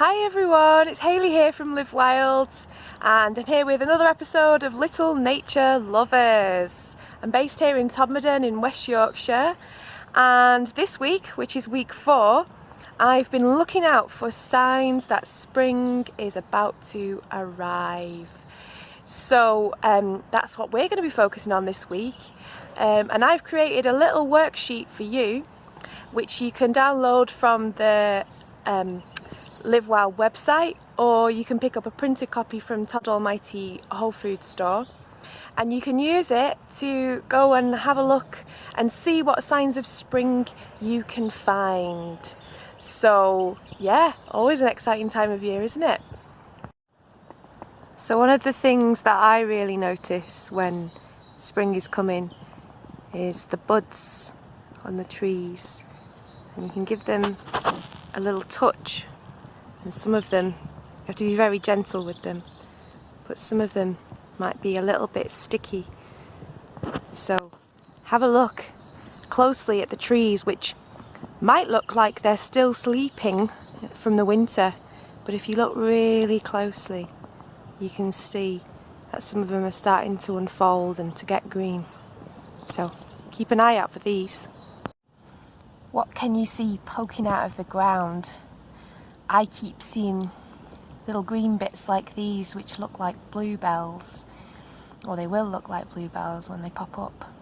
Hi everyone, it's Hayley here from Live Wild, and I'm here with another episode of Little Nature Lovers. I'm based here in Todmorden in West Yorkshire, and this week, which is week 4, I've been looking out for signs that spring is about to arrive. So that's what we're going to be focusing on this week, and I've created a little worksheet for you which you can download from the Live Wild website, or you can pick up a printed copy from Todd Almighty Whole Foods store, and you can use it to go and have a look and see what signs of spring you can find. So yeah, always an exciting time of year, isn't it? So one of the things that I really notice when spring is coming is the buds on the trees, and you can give them a little touch, and some of them, you have to be very gentle with them, but some of them might be a little bit sticky. So have a look closely at the trees, which might look like they're still sleeping from the winter, but if you look really closely you can see that some of them are starting to unfold and to get green. So keep an eye out for these. What can you see poking out of the ground? I keep seeing little green bits like these which look like bluebells, or they will look like bluebells when they pop up.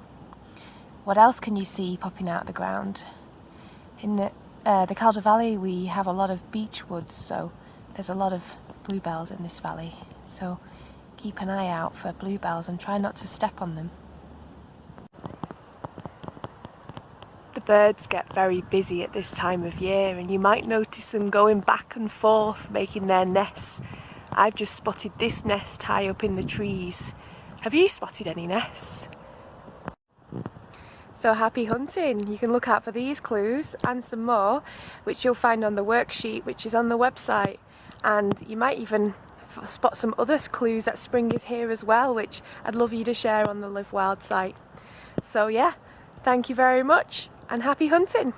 What else can you see popping out of the ground? In the Calder Valley we have a lot of beech woods, so there's a lot of bluebells in this valley. So keep an eye out for bluebells and try not to step on them. The birds get very busy at this time of year, and you might notice them going back and forth making their nests. I've just spotted this nest high up in the trees. Have you spotted any nests? So happy hunting! You can look out for these clues and some more, which you'll find on the worksheet, which is on the website, and you might even spot some other clues that spring is here as well, which I'd love you to share on the Live Wild site. So yeah, thank you very much and happy hunting!